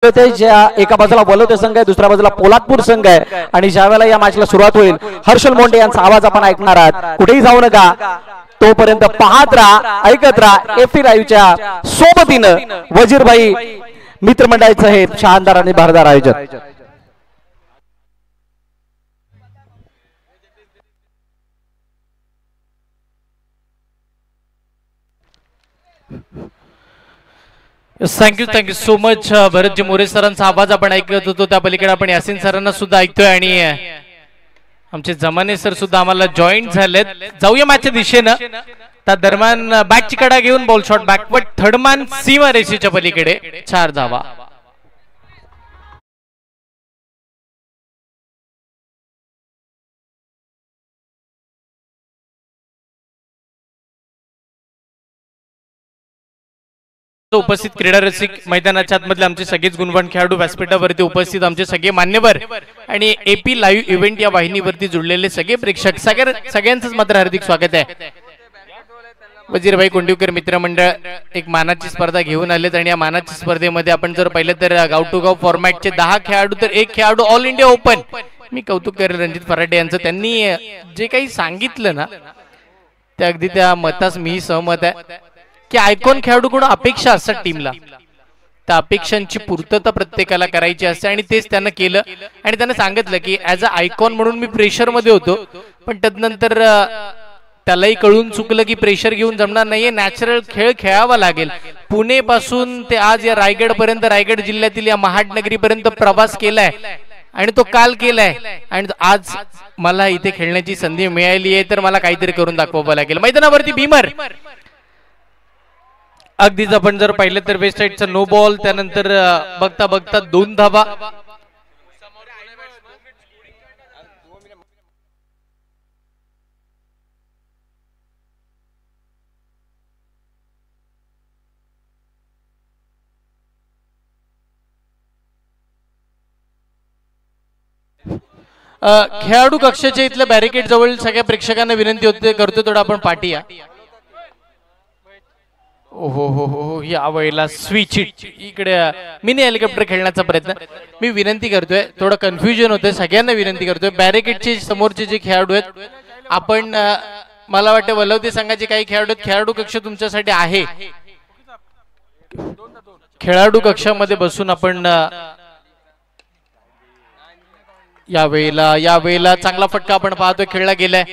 ज्या एका बाजूला वलोते संघ आहे, दुसऱ्या बाजूला पोलादपूर संघ आहे आणि ज्या वेळेला या मॅचला सुरुवात होईल हर्षल मोंडे यांचा आवाज आपण ऐकणार आहात. कुठेही जाऊ नका, तोपर्यंत पाहत राहा, ऐकत राहा. एफी लाईव्हच्या सोबतीनं वजीरभाई मित्रमंडळाचं हे शानदार आणि भारदार आयोजन. थँक्यू सो मच भरतजी मोरे सरांचा आवाज आपण ऐकत होतो. त्या पलीकडे आपण यासिन सरांना सुद्धा ऐकतोय आणि आमचे जमाने सर सुद्धा आम्हाला जॉईंट झालेत. जाऊया मॅचच्या दिशेनं. त्या दरम्यान बॅकची कडा घेऊन बॉल शॉट बॅकवर्ड थर्डमॅन सीमा रेषेच्या पलीकडे 4 धावा. उपस्थित क्रीडा रसिक, मैदानाच्या आतमधले आमचे सगळेच गुणवान खेळाडू, व्यासपीठावरती उपस्थित आमचे सगळे मान्यवर आणि एपी लाईव्ह इव्हेंट या वाहिनीवरती जुळलेले सगळे प्रेक्षक, सगळ्यांचंच मात्र हार्दिक स्वागत आहे. वजीरभाई कोंडिवकर मित्रमंडळ एक मानाची स्पर्धा घेऊन आलेत आणि या मानाच्या स्पर्धेमध्ये आपण जर पाहिलं तर गाव टू गाव फॉर्मॅटचे 10 खेळाडू तर 1 खेळाडू ऑल इंडिया ओपन. मी कौतुक करेल रणजित फराटे यांचं. त्यांनी जे काही सांगितलं ना ते अगदी त्या मतास मी सहमत आहे की आयकॉन खेळाडूकडून अपेक्षा असतात टीमला, त्या अपेक्षांची पूर्तता प्रत्येकाला करायची असते आणि तेच त्यानं केलं. आणि त्यानं सांगितलं की ऍज अ आयकॉन म्हणून मी प्रेशर मध्ये होतो, पण त्यानंतर त्यालाही कळून चुकलं की प्रेशर घेऊन जमणार नाहीये, नॅचरल खेळ खेळावा लागेल. पुणे पासून ते आज या रायगड पर्यंत, रायगड जिल्ह्यातील या महाडनगरी पर्यंत प्रवास केलाय आणि तो काल केलाय आणि आज मला इथे खेळण्याची संधी मिळाली आहे तर मला काहीतरी करून दाखवावं लागेल. मैदानावरती भीमर अगदीच आपण जर पाहिलं तर वेस्ट साइडचा नो बॉल, त्यानंतर बघता बघता 2 धावा. खेळाडू कक्षाच्या इथल्या बॅरिकेड जवळ सगळ्या प्रेक्षकांना विनंती होते करतो थोडा आपण पाठी या. ओहो हो हो या वेळेला स्विच इकडे मिनी हेलिकॉप्टर खेळण्याचा प्रयत्न. मी विनंती करतोय, थोडं कन्फ्युजन होतंय, सगळ्यांना विनंती करतोय बॅरिकेडचे समोरचे जे खेळाडू आहेत आपण, मला वाटतं वलवते संघाचे काही खेळाडू आहेत, खेळाडू कक्ष तुमच्यासाठी आहे. खेळाडू कक्षामध्ये बसून आपण या वेळेला चांगला फटका आपण पाहतोय खेळला गेलाय.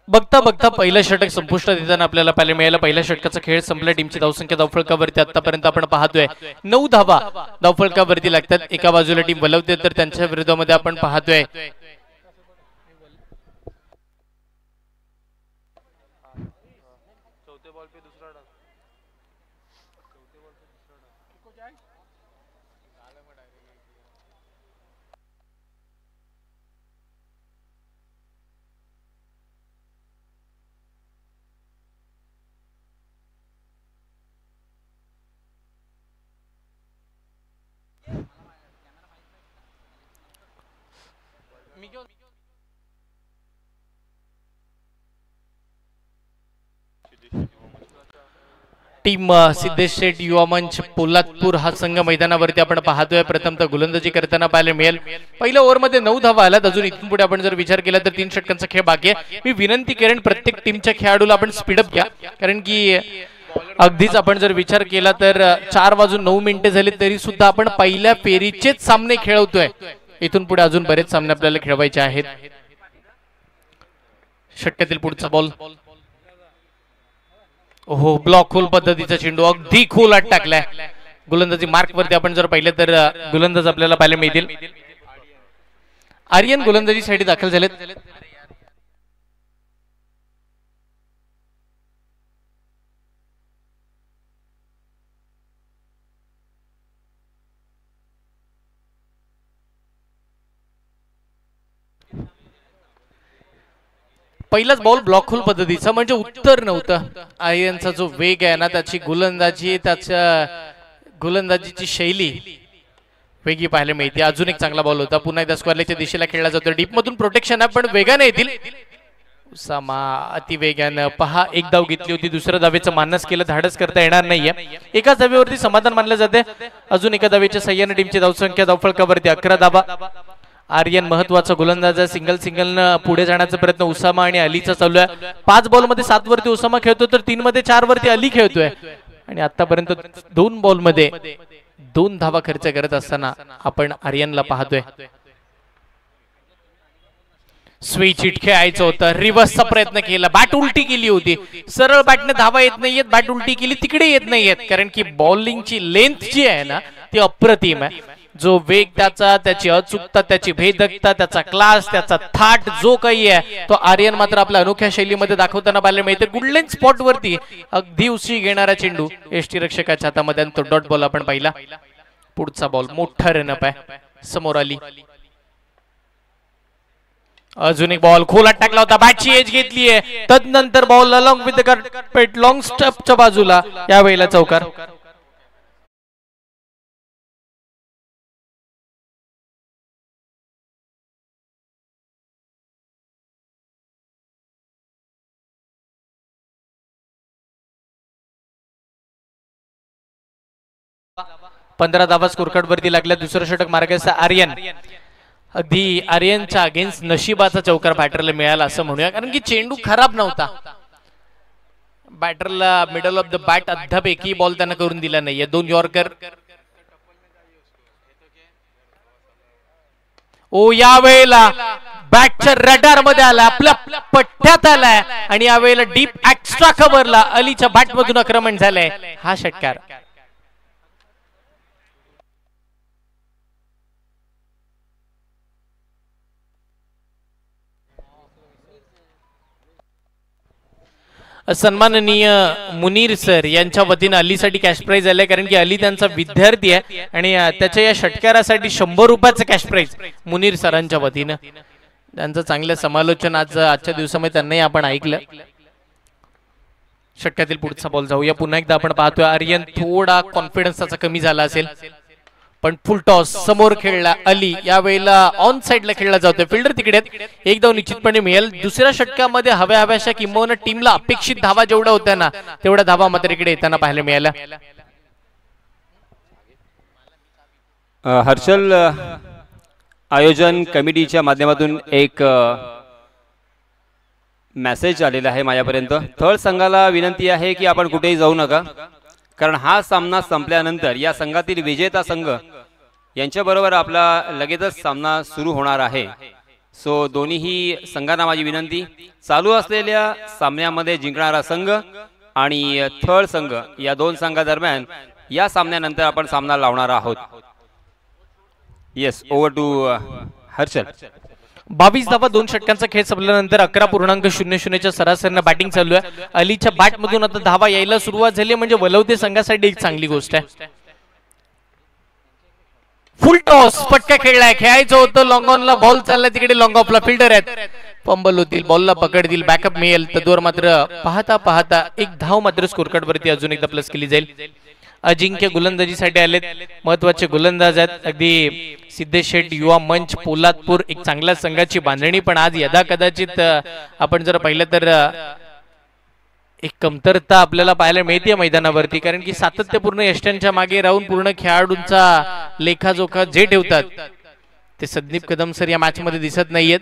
बघता बघता पहिलं षटक संपुष्टात येताना आपल्याला पाहायला मिळालं. पहिल्या षटकाचा खेळ संपला. टीमची धावसंख्या धावफलकावरती आतापर्यंत आपण पाहतोय 9 धावा धावफलकावरती लागतात. एका बाजूला टीम वलवते तर त्यांच्या विरोधामध्ये आपण पाहतोय टीम सिद्धेश शेठ युवा मंच पोलादपूर हा संघ मैदानावरती आपण पाहतोय. प्रथमतः गोलंदाजी करताना पाहायला मिळेल. पहिल्या ओव्हरमध्ये 9 धावा आल्यात. अजून इथून पुढे आपण जर विचार केला तर 3 षटकांचा खेळ बाकी आहे. मी विनंती करेन प्रत्येक टीमच्या खेळाडूला आपण स्पीडअप घ्या, कारण की अगदीच आपण जर विचार केला तर 4:09 झाले तरी सुद्धा आपण पहिल्या फेरीचेच सामने खेळवतोय. इथून पुढे अजून बरेच सामने आपल्याला खेळवायचे आहेत. षटकातील पुढचा बॉल, ओहो ब्लॉक होल पद्धतीचा चेंडू अगदी खोल आत टाकलाय. गोलंदाजी मार्क वरती आपण जर पाहिलं तर गोलंदाज आपल्याला पाहायला मिळतील. आर्यन गोलंदाजीसाठी दाखल झालेत. पहिलाच बॉल ब्लॉक होल पद्धतीचा, म्हणजे उत्तर नव्हतं. आर्यनचा जो वेग आहे ना, त्याची गोलंदाजी, त्याच्या गोलंदाजीची शैली वेगळी पाहायला मिळते. अजून एक चांगला बॉल होता, पुन्हा एकदा स्क्वेअरच्या दिशेला खेळला जातो. डीप मधून प्रोटेक्शन आहे, पण वेगाने येतील. उसामा अति वेगानं पहा, एक धाव घेतली होती, दुसऱ्या धावेचं मानस केलं, धाडस करता येणार नाहीये. एकाच धावेवरती समाधान मानलं जाते. अजून एका धावेच्या सहाय्याने टीमची धावसंख्या धावफलकावरती 11 धावा. आर्यन महत्वाचा गोलंदाज, सिंगल पुढे जाण्याचा प्रयत्न उसामा आणि अलीचा चालू आहे. 5 बॉल मध्ये 7 वरती उसामा खेळतो, तर 3 मध्ये 4 वरती अली खेळतोय. आणि आतापर्यंत 2 बॉल मध्ये 2 धावा खर्च करत असताना आपण आर्यनला पाहतोय. स्विच हिट खेळायचं होतं, रिव्हर्सचा प्रयत्न केला, बॅट उलटी केली होती. सरळ बॅटने धावा येत नाहीयेत, बॅट उलटी केली, तिकडे येत नाहीयेत, कारण की बॉलिंगची लेंथ जी आहे ना ती अप्रतिम आहे. जो वेग त्याचा, त्याची अचूकता, त्याची भेदकता, त्याचा क्लास, त्याचा थाट जो काही आहे तो आर्यन मात्र आपल्या अनोख्या शैलीमध्ये दाखवताना पाहायला मिळते. गुडलेन स्पॉट वरती अगदी उशी घेणारा चेंडू यष्टीरक्षकाच्या हातामध्ये, तो डॉट बॉल आपण पाहिला. पुढचा बॉल मोठा रनअप आहे, समोर आली. अजून एक बॉल खोलात टाकला होता, बॅटची एज घेतलीये. तदनंतर ball along with the carpet long स्टंपच्या बाजूला, यावेळेला चौकार. पंधरा धावा स्कोरकार्ड वरती लागल्या. दुसरं षटक मार्गाचा आर्यन. अगदी आर्यनच्या अगेन्स्ट नशिबाचा चौकार बॅटरला मिळाला असं म्हणूया, कारण की चेंडू खराब नव्हता. बॅटरला मिडल ऑफ द बॅट अद्याप एकही बॉल त्यांना करून दिला नाहीये. 2 यॉर्कर. ओ यावेळेला बॅटच्या रडार मध्ये आला, आपल्या पट्ट्यात आलाय, आणि यावेळेला डीप एक्स्ट्रा कव्हरला अलीच्या बॅट मधून आक्रमण झालंय. हा षटकार. सन्माननीय मुनीर सर यांच्या वतीने अलीसाठी कॅश प्राइज आले, कारण की अली त्यांचा विद्यार्थी आहे आणि त्याच्या या षटकारासाठी 100 रुपयाचं कॅश प्राइज मुनीर सरांच्या वतीने. त्यांचं चांगलं समालोचन आजच्या दिवसामध्ये त्यांनाही आपण ऐकलं. षटकातील पुढचा बॉल जाऊया. पुन्हा एकदा आपण पाहतोय आर्यन थोडा कॉन्फिडन्स त्याचा कमी झाला असेल, पण फुल टॉस समोर खेळला अली. यावेळेला ऑन साइडला खेळला जातोय, फिल्डर तिकडे. एक धाव निश्चितपणे मिळेल. दुसऱ्या षटकामध्ये हव्याशा किंवा टीमला अपेक्षित धावा जेवढ्या होत्या ना तेवढ्या धावा मात्र इकडे येताना पाहायला मिळाल्या. हर्षल, आयोजन कमिटीच्या माध्यमातून एक मेसेज आलेला आहे माझ्यापर्यंत. थळ संघाला विनंती आहे की आपण कुठेही जाऊ नका, कारण हा सामना संपल्यानंतर या संघातील विजेता संघ यांच्याबरोबर आपला लगेचच सामना सुरू होणार आहे. सो दोन्ही संघांना माझी विनंती, चालू असलेल्या सामन्यामध्ये जिंकणारा संघ आणि थळ संघ या 2 संघादरम्यान या सामन्यानंतर आपण सामना लावणार आहोत. Yes, over to Harshal. 22 धावा 2 षटकांचा खेळ संपल्यानंतर 11.00च्या सरासरीने बॅटिंग चालू आहे. अलीच्या बॅट मधून आता धावा यायला सुरुवात झाली, म्हणजे वलवते संघासाठी एक चांगली गोष्ट आहे. फुल टॉस पटका खेळलाय, खेळायचं होतं लॉंग ऑनला, बॉल चालला तिकडे, लॉंग ऑफला फिल्डर आहेत, पंबल होतील, बॉलला पकडतील, बॅकअप मिळेल. तद्वार मात्र पाहता पाहता एक धाव मात्र स्कोरकार्ड वरती अजून एकदा प्लस केली जाईल. अजिंक्य गोलंदाजीसाठी आलेत, महत्वाचे गोलंदाज आहेत. अगदी सिद्धेश शेठ युवा मंच पोलादपूर, एक चांगल्या संघाची बांधणी, पण आज यदा कदाचित आपण जर पाहिलं तर एक कमतरता आपल्याला पाहायला मिळते मैदानावरती, कारण की सातत्यपूर्ण यष्टांच्या मागे राहून पूर्ण खेळाडूंचा लेखाजोखा जे ठेवतात ते संदीप कदम सर या मॅच मध्ये दिसत नाहीयेत.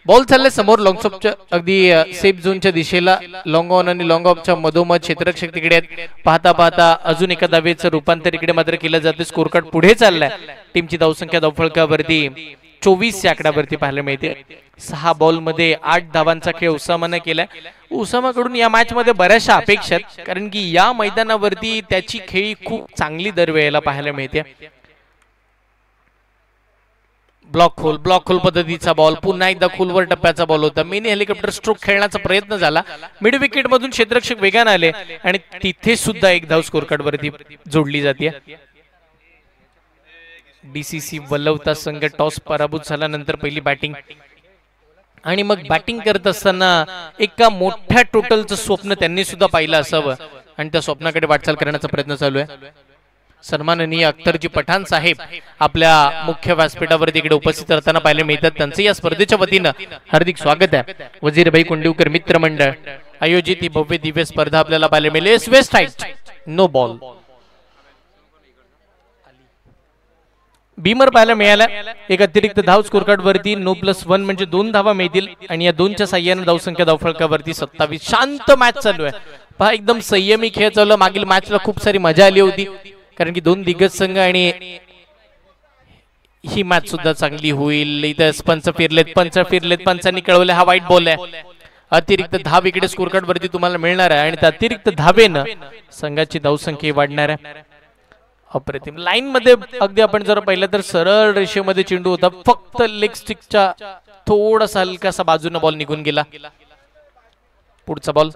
बॉल चालले समोर लॉंग ऑफच्या अगदी सेफ झोनच्या दिशेला, लॉंग ऑन आणि लॉंग ऑफच्या मधोमध क्षेत्ररक्षक तिकडे आहेत. पाहता पाहता अजून एका धावेचं रूपांतर इकडे मात्र केलं जाते. स्कोरकार्ड पुढे चाललाय. टीमची धावसंख्या धावफलकावरती 24 या आकड्यावरती पाहायला मिळते. 6 बॉल मध्ये 8 धावांचा खेळ उसामाने केलाय. उसामाकडून या मॅच मध्ये बऱ्याचशा अपेक्षा आहेत, कारण की या मैदानावरती त्याची खेळी खूप चांगली दरवेळेला पाहायला मिळते. ब्लॉक होल पद्धतीचा बॉल, पुन्हा एकदा खोलवर टप्प्याचा बॉल होता. मिनी हेलिकॉप्टर स्ट्रोक खेळण्याचा प्रयत्न झाला, मिड विकेट मधून क्षेत्ररक्षक वेगाने आले आणि तिथे सुद्धा एक धाव स्कोरकार्ड वरती जोडली जाते. डीसीसी वलवता संघ टॉस पराभूत झाल्यानंतर पहिली बॅटिंग. आणि मग बॅटिंग करत असताना एका मोठ्या टोटलचं स्वप्न त्यांनी सुद्धा पाहिलं असावं आणि त्या स्वप्नाकडे वाटचाल करण्याचा प्रयत्न चालू आहे. सन्माननीय अख्तरजी पठाण साहेब आपल्या मुख्य व्यासपीठावर तिकडे उपस्थित असताना पाहायला मिळतात. त्यांचं या स्पर्धेच्या वतीनं हार्दिक स्वागत आहे. वजीरभाई कुंडीवकर मित्र मंडळ आयोजित ही भव्य दिव्य स्पर्धा आपल्याला पाहायला मिळेल. Waist height no ball. Beamer पाहायला मिळाला. एक अतिरिक्त धाव स्कोर कार्ड वरती 9+1 म्हणजे 2 धावा मिळतील आणि या 2च्या साह्याने धावसंख्या धावफलकावरती 27. शांत मॅच चालू आहे पहा. एकदम संयमी खेळ चालू. मागील मॅचला खूप सारी मजा आली होती कारण की 2 दिग्गज संघ आणि ही मॅच सुद्धा चांगली होईल. इथं पंच फिरलेत पंचांनी कळवले हा वाईट बॉल आहे. अतिरिक्त धाव इकडे स्कोर कार्ड वरती तुम्हाला मिळणार आहे आणि त्या अतिरिक्त धावेनं संघाची धावसंख्या वाढणार आहे. अप्रतिम. लाईन मध्ये अगदी आपण जर पाहिलं तर सरळ रेषेमध्ये चेंडू होता. फक्त लेग स्टिकच्या थोडासा हलकासा बाजूने बॉल निघून गेला. पुढचा बॉल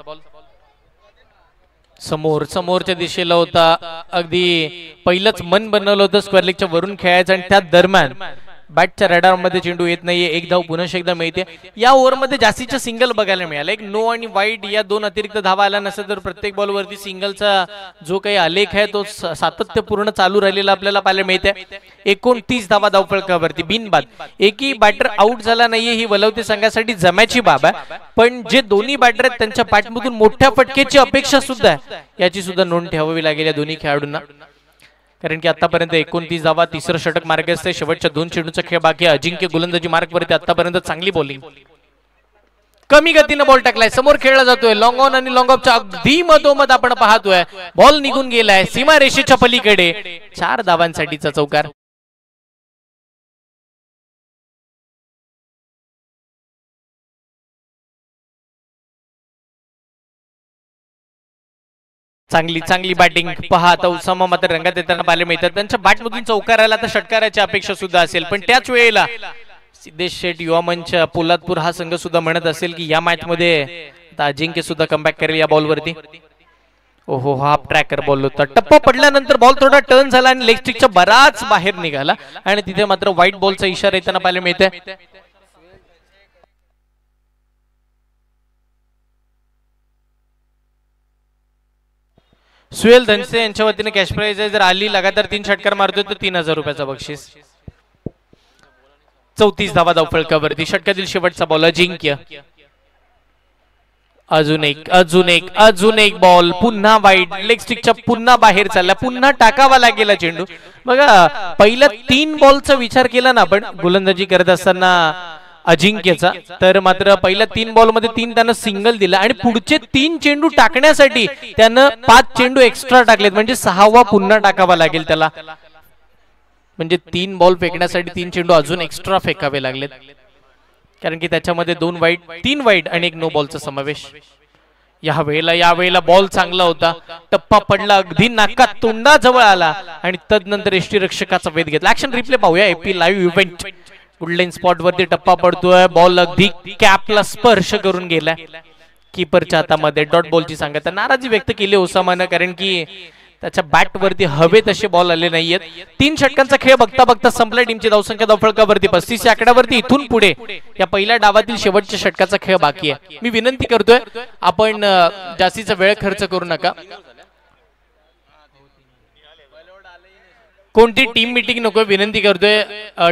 समोरच्या दिशेला होता. अगदी पहिलंच मन बनवलं होतं स्क्वेअर लेगच्या वरून खेळायचं आणि त्या दरम्यान बॅटच्या रडार मध्ये चेंडू येत नाहीये. एक धाव पुन्हा एकदा मिळते. या ओव्हरमध्ये जास्तीच्या सिंगल बघायला मिळाला. एक नो आणि वाईट या 2 अतिरिक्त धावा आल्या नसेल तर प्रत्येक बॉलवरती सिंगलचा जो काही आलेख आहे तो सातत्यपूर्ण चालू राहिलेला आपल्याला पाहायला मिळते. 29 धावा धावफलकावरती बिनबाद. एकही बॅटर आउट झाला नाहीये ही वलवते संघासाठी जमाची बाब आहे. पण जे दोन्ही बॅटर आहेत त्यांच्या बॅटमधून मोठ्या फटकेची अपेक्षा सुद्धा आहे. याची सुद्धा नोंद ठेवावी लागेल या दोन्ही खेळाडूंना कारण की आतापर्यंत 29 धावा 3रं षटक मार्गास्त आहे. शेवटच्या 2 चेंडूचा खेळ बाकी आहे. अजिंक्य गोलंदाजी मार्ग वरती आतापर्यंत चांगली बॉलिंग. कमी गतीनं बॉल टाकलाय. समोर खेळला जातोय. लॉंग ऑन आणि लॉंग ऑफच्या अगदी मधोमध आपण पाहतोय बॉल निघून गेलाय सीमा रेषेच्या पलीकडे. 4 धावांसाठीचा चौकार. चांगली बॅटिंग पहा. आता उसामा मात्र रंगात येताना पाहायला मिळतात. त्यांच्या बॅटमधून चौकाराला तर षटकाराची अपेक्षा सुद्धा असेल पण त्याच वेळेला सिद्धेश शेठ युवा मंच पोलादपूर हा संघ सुद्धा म्हणत असेल की या मॅच मध्ये अजिंक्य सुद्धा कमबॅक करेल या बॉलवरती. ओहो हाफ ट्रॅकर बॉल होता. टप्पा पडल्यानंतर बॉल थोडा टर्न झाला आणि लेग स्टिकच्या बराच बाहेर निघाला आणि तिथे मात्र व्हाईट बॉलचा इशारा येताना पाहायला मिळतोय. सुहेल धनसे यांच्या वतीने कॅश प्राइज आहे. जर आली लगातार 3 षटकार मारतोय तर 3000 रुपयाचा बक्षीस. 34 धावा धावफलकावरती. षटकातील शेवटचा बॉल अजिंक्य. अजून एक बॉल पुन्हा वाईड. लेग स्टिकच्या पुन्हा बाहेर चालला. पुन्हा टाकावा लागेल चेंडू. बघा पहिल्या 3 बॉलचा विचार केला ना आपण गोलंदाजी करत असताना अजिंक्यचा तर मात्र पहिल्या 3 बॉल मध्ये 3 त्यानं सिंगल दिला आणि पुढचे 3 चेंडू टाकण्यासाठी त्यानं 5 चेंडू एक्स्ट्रा टाकलेत म्हणजे 6वा पुन्हा टाकावा लागेल त्याला. म्हणजे 3 बॉल फेकण्यासाठी 3 चेंडू अजून एक्स्ट्रा फेकावे लागलेत कारण की त्याच्यामध्ये 2 वाईड 3 वाईड आणि 1 नो बॉलचा समावेश. या वेळेला बॉल चांगला होता. टप्पा पडला अगदी नाकात तोंडाजवळ आला आणि तदनंतर यष्टीरक्षकाचा वेध घेतला. ऍक्शन रिप्ले पाहूया. AP live event. Good line spot वरती टप्पा पडतोय. बॉल अगदी कॅपला स्पर्श करून गेला. कीपरच्या हातामध्ये डॉट बॉलची सांगत नाराजी व्यक्त केली ओसामानं कारण की त्याच्या बॅट वरती हवे तसे बॉल आले नाहीयेत. 3 षटकांचा खेळ बघता संपला. टीमची धावसंख्या धावफलकावरती 35 या आकड्यावरती. इथून पुढे या पहिल्या डावातील शेवटच्या षटकाचा खेळ बाकी आहे. मी विनंती करतोय आपण जास्तीचा वेळ खर्च करू नका. कोणती टीम मीटिंग नको विनंती करतोय.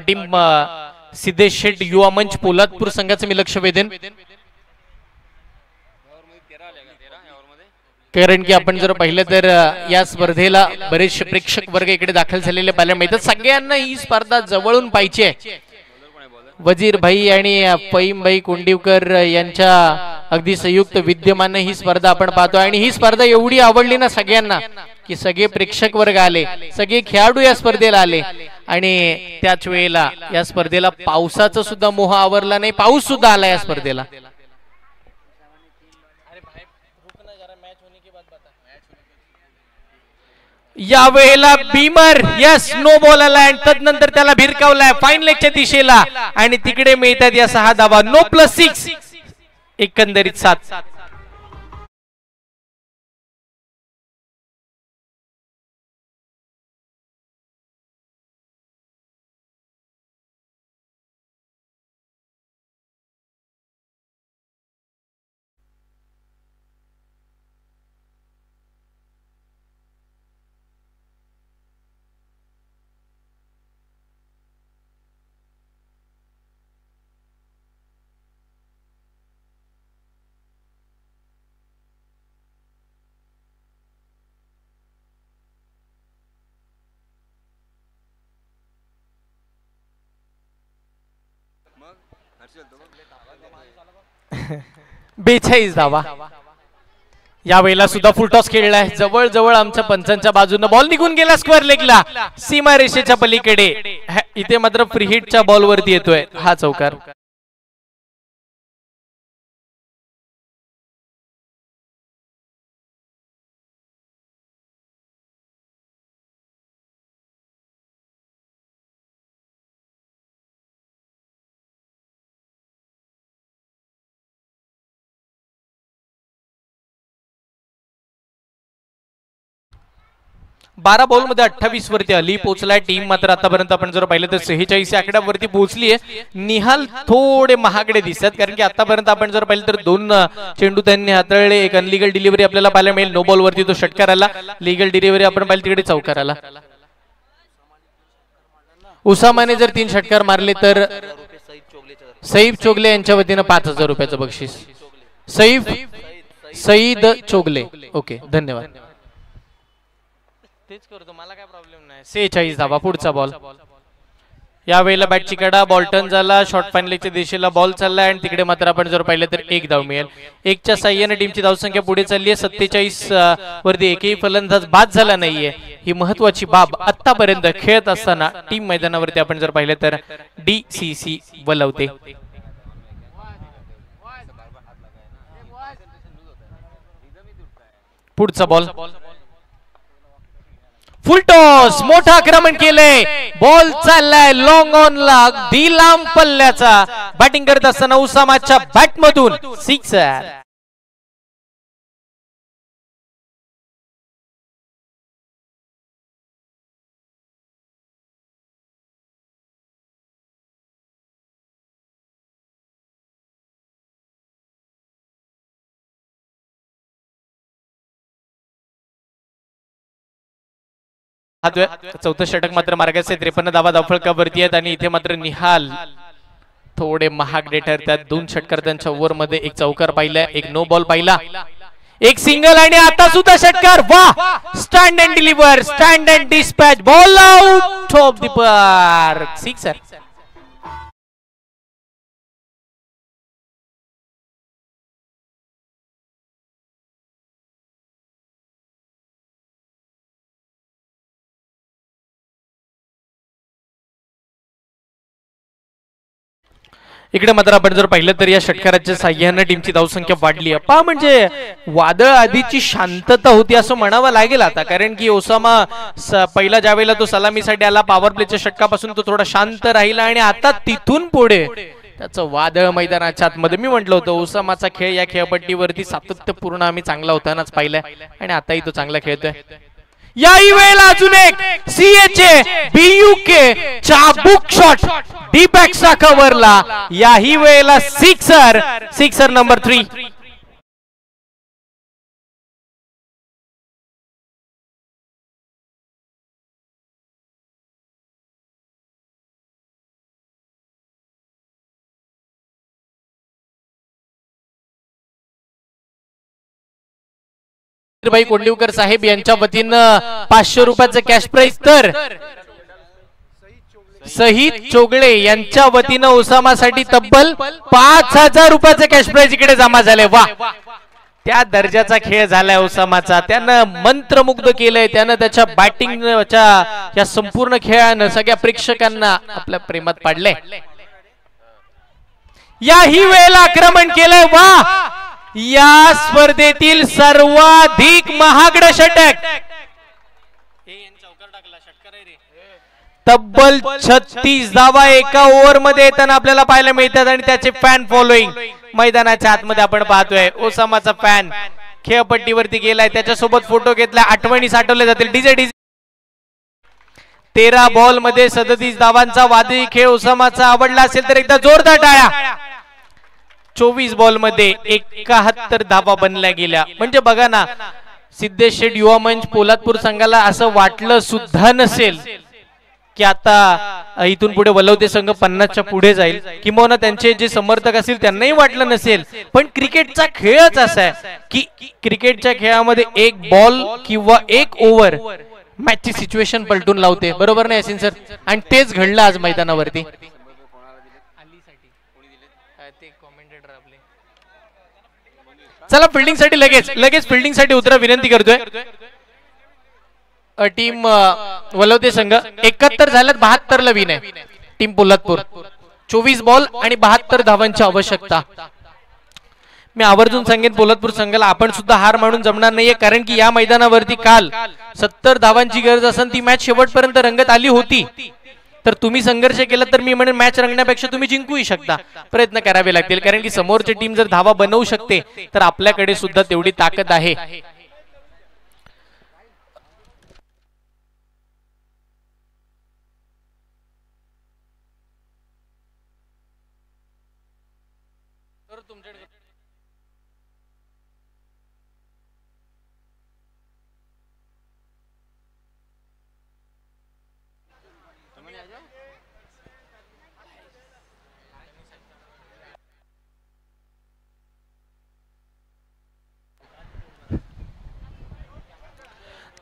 टीम सिद्धेश शेठ युवा मंच पोलादपूर संघाचं मी लक्ष वेधेन कारण की आपण जर पाहिलं तर या स्पर्धेला बरेचसे प्रेक्षक वर्ग इकडे दाखल झालेले पाहायला मिळतात. सगळ्यांना ही स्पर्धा जवळून पाहिजे आहे. वजीर भाई आणि फईम भाई कुंडीवकर यांच्या अगदी संयुक्त विद्यमाने ही स्पर्धा आपण पाहतो आणि ही स्पर्धा एवढी आवडली ना सगळ्यांना की सगळे प्रेक्षक वर्ग आले, सगळे खेळाडू या स्पर्धेला आले आणि त्याच वेळेला या स्पर्धेला पावसाचा सुद्धा मोह आवरला नाही. पाऊस सुद्धा आला या स्पर्धेला. या वेळेला बीमर यस नो बॉल आला आणि तदनंतर त्याला भिरकावलाय फाईन लेगच्या दिशेला आणि तिकडे मिळतात या 6 धावा. 9+6 एकंदरीत 7. 42 धावा. यावेळेला सुद्धा फुल टॉस खेळलाय. जवळ जवळ आमच्या पंचांच्या बाजूने बॉल निघून गेला स्क्वेअर लेगला, सीमा रेषेच्या पलीकडे. इथे मात्र फ्री हिटच्या बॉल वरती येतोय हा चौकार. बारा बॉल मध्ये 28 वरती अली पोहोचलाय. टीम मात्र आतापर्यंत आपण जर पाहिलं तर 46 आकड्यावरती पोहोचलीये. निहाल थोडे महागडे दिसतात कारण की आतापर्यंत आपण जर पाहिलं तर 2 चेंडू त्यांनी हाताळले. एक अनलिगल डिलिव्हरी आपल्याला पाहायला मिळेल. नो बॉल वरती तो षटकार आला. लीगल डिलिव्हरी आपण पाहिलं तिकडे चौकार आला. उसामाने जर 3 षटकार मारले तर सईद चोगले यांच्या वतीनं 5000 रुपयाचं बक्षीस. सईद चोगले. ओके धन्यवाद. तेच करतो, मला काय प्रॉब्लेम नाही. 46 धावा. पुढचा बॉल. यावेळेला बॅटची कडा बॉल टर्न झाला. शॉर्ट फायनलच्या दिशेला बॉल चाललाय आणि तिकडे मात्र आपण जर पाहिलं तर 1 धाव मिळेल. 1च्या साह्याने टीमची धावसंख्या पुढे चालली आहे. 47 वरती एकही फलंदाज बाद झाला नाहीये. ही महत्वाची बाब आतापर्यंत खेळत असताना टीम मैदानावरती आपण जर पाहिलं तर DCC वलवते. पुढचा बॉल. Full toss. मोठं आक्रमण केलंय. बॉल चाललाय लॉंग ऑन ला, अगदी लांब पल्ल्याचा. बॅटिंग करत असताना उसामाच्या बॅट मधून सिक्सर. चौथं षटक मात्र मार्गाचे 53 धावा धावफलकावरती आहेत आणि इथे मात्र निहाल थोडे महागडे ठरतात. 2 षटकार त्यांच्या ओव्हर मध्ये. एक चौकार पाहिला, एक नो बॉल पाहिला, एक सिंगल आणि आता सुद्धा षटकार. वा, stand and deliver, stand and dispatch. Ball out of the park. Sixer. इकडे मात्र आपण जर पाहिलं तर या षटकाराच्या साह्याने टीमची धावसंख्या वाढली आहे. पहा म्हणजे वादळ आधीची शांतता होती असं म्हणावं लागेल आता, कारण की ओसामा पहिला ज्या वेळेला तो सलामीसाठी आला पॉवर प्लेच्या षटकापासून तो थोडा शांत राहिला आणि आता तिथून पुढे त्याचं वादळ मैदानाच्या आतमध्ये. मी म्हटलं होतं ओसामाचा खेळ या खेळपट्टीवरती सातत्यपूर्ण आम्ही चांगला होतानाच पाहिलाय आणि आताही तो चांगला खेळतोय. याही वेळेला अजून एक CHA BUK चाबुक शॉट डीप बॅकचा कव्हरला. याही वेळेला सिक्सर. Sixer number 3. भाई कोंडीवकर साहेब यांच्या वतीनं 500 रुपयाचं कॅश प्राइज, तर सहीद चोगळे यांच्या वतीनं ओसामासाठी तब्बल 5000 रुपयाचं कॅश प्राइज इकडे जमा झाले. वा, त्या दर्जाचा खेळ झालाय ओसामाचा. त्यानं मंत्रमुग्ध केलंय. त्यानं त्याच्या बॅटिंगच्या या संपूर्ण खेळानं सगळ्या प्रेक्षकांना आपल्या प्रेमात पाडलंय. याही वेळेला आक्रमण केलंय. वा, या स्पर्धेतील सर्वाधिक महागड षटक. तब्बल 36 धावा एका ओव्हर मध्ये येताना आपल्याला पाहायला मिळतात आणि त्याचे फॅन फॉलोईंग मैदानाच्या आतमध्ये आपण पाहतोय. ओसामाचा फॅन खेळपट्टीवरती गेलाय, त्याच्यासोबत फोटो घेतला, आठवणी साठवल्या जातील. डीजे 13 बॉल मध्ये 37 धावांचा वादळी खेळ ओसामाचा आवडला असेल तर एकदा जोरदार टाळ्या. 24 बॉल मध्ये 71 धावा बनल्या गेल्या. म्हणजे बघा ना, सिद्धेश शेठ युवा मंच पोलादपूर संघाला असं वाटलं सुद्धा नसेल की आता इथून पुढे वलवते संघ 50च्या पुढे जाईल, किंवा त्यांचे जे समर्थक असतील त्यांनाही वाटलं नसेल. पण क्रिकेटचा खेळच असा आहे की क्रिकेटच्या खेळामध्ये एक बॉल किंवा एक ओव्हर मॅचची सिच्युएशन पलटून लावते. बरोबर नाही यासिन सर? आणि तेच घडलं आज मैदानावरती. चला फिल्डिंग साठी लगेच फिल्डिंग साठी उतरा विनंती करतोय. टीम वलवते संघ 71 झाल्यात, 72 ला विन आहे टीम पोलादपूर. 24 बॉल आणि 72 धावांची आवश्यकता. मी आवर्जून सांगेन पोलादपूर संघाला आपण सुद्धा हार मानून जमणार नाहीये, कारण की या मैदानावरती काल 70 धावांची गरज असेल ती मॅच शेवटपर्यंत रंगत आली होती. तर तुम्ही संघर्ष केला तर मी म्हणेन मॅच रंगण्यापेक्षा तुम्ही जिंकूही शकता. प्रयत्न करावे लागतील, कारण की समोरची टीम जर धावा बनवू शकते तर आपल्याकडे सुद्धा तेवढी ताकद आहे.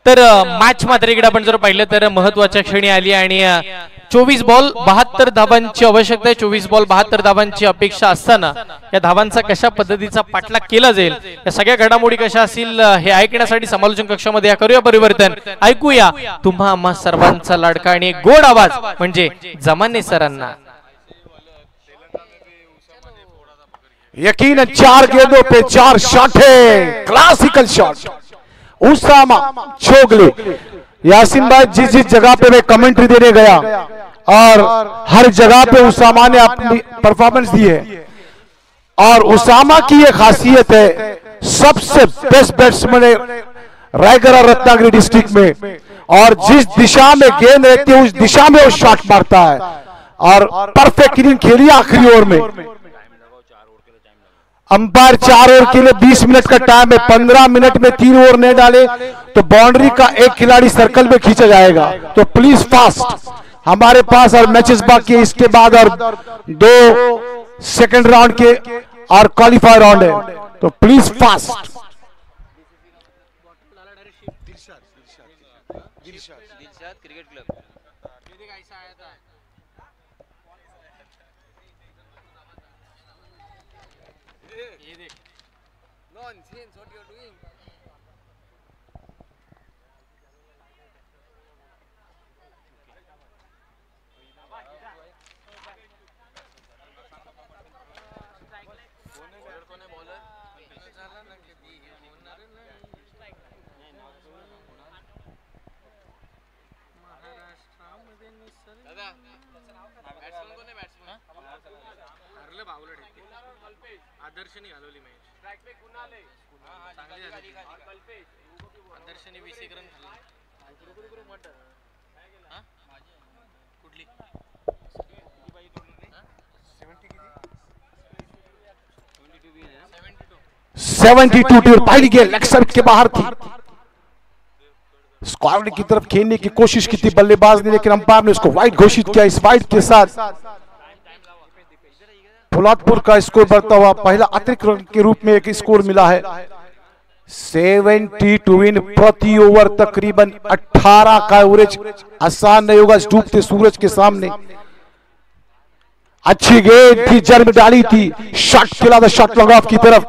तर मॅच मात्र इकडे आपण जर पाहिलं तर महत्वाच्या क्षणी आली आणि 24 बॉल 72 धावांची आवश्यकता आहे. 24 बॉल 72 धावांची अपेक्षा असताना या धावांचा कशा पद्धतीचा पाठलाग केला जाईल, या सगळ्या घडामोडी कशा असतील हे ऐकण्यासाठी समालोचन कक्षामध्ये करूया परिवर्तन. ऐकूया तुम्हा आम्हा सर्वांचा लाडका आणि एक गोड आवाज म्हणजे जमाने सरांना. यकीनन 4 गेंदों पे 4 शॉट है, क्लासिकल शॉट. उसामा चोगले, यासीन भाई जिस जिस जगह पे मैं कमेंट्री देने गया और हर जगह पे उसामा ने अपनी परफॉर्मेंस दी है. और उसामा की ये खासियत है, सबसे बेस्ट बैट्समैन है रायगढ़ और रत्नागिरी डिस्ट्रिक्ट में, और जिस दिशा में गेंद रहती है उस दिशा में वो शॉट मारता है और परफेक्ट इनिंग खेली आखिरी ओवर में. अंपायर 4 ओवर के लिए 20 मिनट का टाइम है. 15 मिनट में 3 ओवर नहीं डाले तो बाउंड्री का एक खिलाड़ी सर्कल में खींचा जाएगा. तो प्लीज फास्ट, हमारे पास और मैचेस बाकी है इसके बाद, और 2 सेकंड राउंड के और क्वालिफायर राउंड है, तो प्लीज फास्ट. आदर्शनी घालवली मॅच. ट्रॅक पे कुणाल आहे, चांगली झाली आदर्शनी 20 रन खाल्ले. हां कुठली 72 पहली गेंद लेग सर्विस के बाहर थी. स्क्वायर की तरफ खेलने की कोशिश की थी बल्लेबाज ने, लेकिन अंपायर ने उसको वाइड घोषित किया. इस वाइड के साथ पोलादपुर का स्कोर बढ़ता हुआ पहला अतिरिक्त रन के रूप में एक स्कोर मिला है. 72 विन. प्रति ओवर तकरीबन 18 का एवरेज. आसान नहीं होगा इस डूबते सूरज के सामने. अच्छी गेंद थी, जड़ में डाली थी, शॉट खेला था शॉट लॉन्ग ऑफ की तरफ.